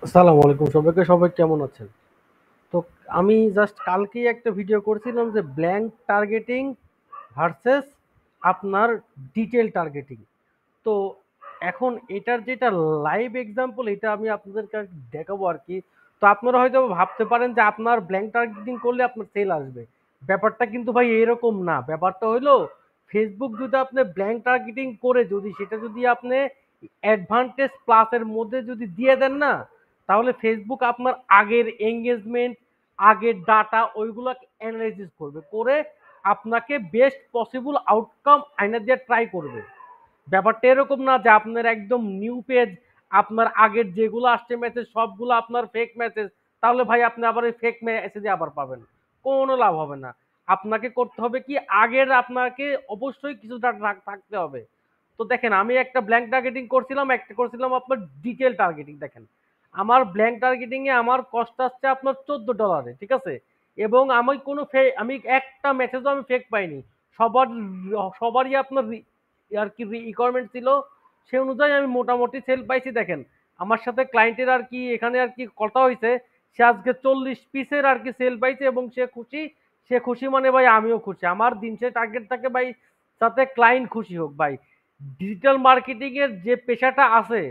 আসসালামু আলাইকুম সবাইকে। সবাই কেমন আছেন? তো আমি জাস্ট কালকেই একটা ভিডিও করছিলাম যে ব্ল্যাঙ্ক টার্গেটিং ভার্সেস আপনার ডিটেইল টার্গেটিং। তো এখন এটার যেটা লাইভ এক্সাম্পল এটা আমি আপনাদেরকে আর কি দেখাবো আর কি। তো আপনারা হয়তো ভাবতে পারেন যে আপনার ব্ল্যাঙ্ক টার্গেটিং করলে আপনার সেল আসবে। ব্যাপারটা কিন্তু ভাই এরকম না। ব্যাপারটা হলো ফেসবুক যদি আপনি ব্ল্যাঙ্ক টার্গেটিং করে যদি সেটা যদি আপনি অ্যাডভান্টেজ প্লাসের মধ্যে যদি দিয়ে দেন না, তাহলে ফেসবুক আপনার আগের এঙ্গেজমেন্ট, আগের ডাটা ওইগুলো অ্যানালাইসিস করবে, করে আপনাকে বেস্ট পসিবল আউটকাম আইনা দিয়ে ট্রাই করবে। ব্যাপারটা এরকম না যে আপনার একদম নিউ পেজ, আপনার আগের যেগুলো আসছে মেসেজ সবগুলো আপনার ফেক মেসেজ, তাহলে ভাই আপনি আবার ওই ফেক মেসেজে আবার পাবেন, কোনো লাভ হবে না। আপনাকে করতে হবে কি, আগের আপনাকে অবশ্যই কিছু থাকতে হবে। তো দেখেন আমি একটা ব্ল্যাঙ্ক টার্গেটিং করছিলাম, একটা করছিলাম আপনার ডিটেল টার্গেটিং। দেখেন আমার ব্ল্যাঙ্ক টার্গেটিং এ আমার কস্ট আসছে আপনার $14, ঠিক আছে। এবং আমি কোনো আমি একটা মেসেজও আমি ফেক পাইনি। সবার সবারই আপনার আর কি রিকোয়ারমেন্ট ছিল, সে অনুযায়ী আমি মোটামুটি সেল পাইছি। দেখেন আমার সাথে ক্লায়েন্টের আর কি এখানে আর কি কথা হয়েছে, সে আজকে 40 পিসের আর কি সেল পাইছে এবং সে খুশি। সে খুশি মানে ভাই আমিও খুশি। আমার দিন সে টার্গেট থাকে ভাই, সাথে ক্লায়েন্ট খুশি হোক ভাই। ডিজিটাল মার্কেটিং এর যে পেশাটা আছে,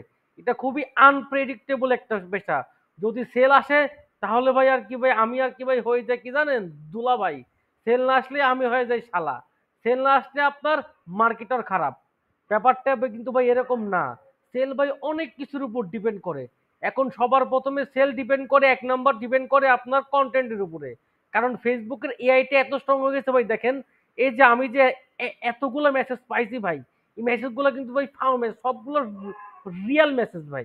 এটা খুবই আনপ্রেডিক্টেবল একটা পেশা। যদি সেল আসে তাহলে ভাই আর কি ভাই আমি আর কি ভাই হয়ে যায় কি জানেন, দুলা ভাই। সেল না আসলে আমি হয়ে যাই শালা। সেল না আসলে আপনার মার্কেটার খারাপ। ব্যাপারটা কিন্তু ভাই এরকম না। সেল ভাই অনেক কিছুর উপর ডিপেন্ড করে। এখন সবার প্রথমে সেল ডিপেন্ড করে, এক নাম্বার ডিপেন্ড করে আপনার কন্টেন্টের উপরে। কারণ ফেসবুকের এআইটা এত স্ট্রং হয়ে গেছে ভাই। দেখেন এই যে আমি যে এতগুলো মেসেজ পাইছি ভাই, এই মেসেজগুলো কিন্তু ভাই ফাউল মেসেজ, সবগুলো রিয়েল মেসেজ ভাই।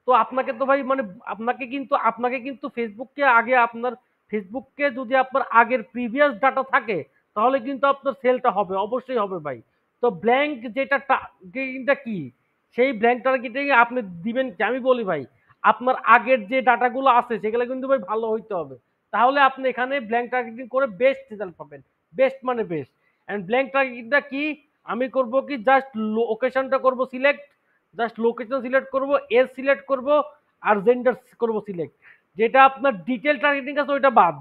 তো আপনাকে তো ভাই মানে আপনাকে কিন্তু ফেসবুককে আগে আপনার ফেসবুককে যদি আপনার আগের প্রিভিয়াস ডাটা থাকে, তাহলে কিন্তু আপনার সেলটা হবে, অবশ্যই হবে ভাই। তো ব্ল্যাঙ্ক যেটা টার্গেটিংটা কি, সেই ব্ল্যাঙ্ক টার্গেটিং আপনি দিবেন কি, আমি বলি ভাই আপনার আগের যে ডাটাগুলো আছে সেগুলো কিন্তু ভাই ভালো হইতে হবে। তাহলে আপনি এখানে ব্ল্যাঙ্ক টার্গেটিং করে বেস্ট রেজাল্ট পাবেন। বেস্ট মানে বেস্ট। এন্ড ব্ল্যাঙ্ক টার্গেটিংটা কি, আমি করব কি জাস্ট লোকেশনটা করব সিলেক্ট, জাস্ট লোকেশন সিলেক্ট করব, এজ সিলেক্ট করব, আর জেন্ডার করব সিলেক্ট। যেটা আপনার ডিটেল টার্গেটিং আছে ওইটা বাদ,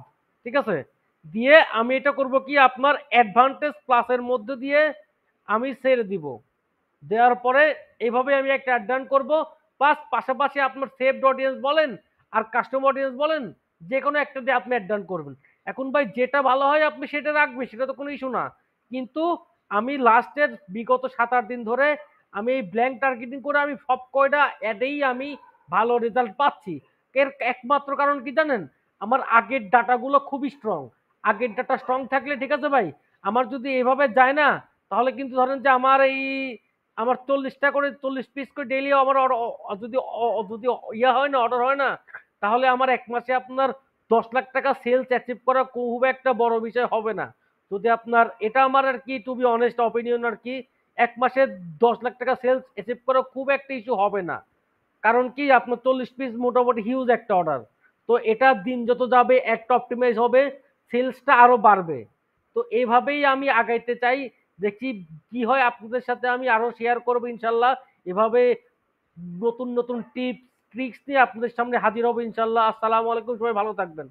ঠিক আছে। দিয়ে আমি এটা করব কি আপনার অ্যাডভান্টেজ প্লাসের মধ্যে দিয়ে আমি ছেড়ে দিব। দেওয়ার পরে এইভাবে আমি একটা অ্যাড ডান করবো। প্লাস পাশাপাশি আপনার সেভড অডিয়েন্স বলেন আর কাস্টম অডিয়েন্স বলেন, যে কোনো একটা দিয়ে আপনি অ্যাড ডান করবেন। এখন ভাই যেটা ভালো হয় আপনি সেটা রাখবেন, সেটা তো কোনো ইস্যু না। কিন্তু আমি লাস্টের বিগত 7-8 দিন ধরে আমি এই ব্ল্যাঙ্ক টার্গেটিং করে আমি সব কয়টা অ্যাডেই আমি ভালো রেজাল্ট পাচ্ছি। এর একমাত্র কারণ কি জানেন, আমার আগের ডাটাগুলো খুবই স্ট্রং। আগের ডাটা স্ট্রং থাকলে ঠিক আছে ভাই, আমার যদি এভাবে যায় না, তাহলে কিন্তু ধরেন যে আমার এই আমার 40টা করে 40 পিস করে ডেইলি আমার যদি যদি ইয়া হয় না, অর্ডার হয় না, তাহলে আমার এক মাসে আপনার 10 লাখ টাকা সেলস অ্যাচিভ করা খুব একটা বড় বিষয় হবে না। যদি আপনার এটা আমার আর কি টু বি অনেস্ট অপিনিয়ন আর কি, এক মাসে 10 লাখ টাকা সেলস অ্যাচিভ করা খুব একটা ইস্যু হবে না। কারণ কি আপনার 40 পিস মোটামুটি হিউজ একটা অর্ডার। তো এটা দিন যত যাবে একটা অপটিমাইজ হবে, সেলসটা আরো বাড়বে। তো এইভাবেই আমি আগাইতে চাই। দেখি কি হয়, আপনাদের সাথে আমি আরো শেয়ার করবো ইনশাল্লাহ। এভাবে নতুন নতুন টিপস ট্রিক্স নিয়ে আপনাদের সামনে হাজির হবো ইনশাল্লাহ। আসসালামু আলাইকুম, সবাই ভালো থাকবেন।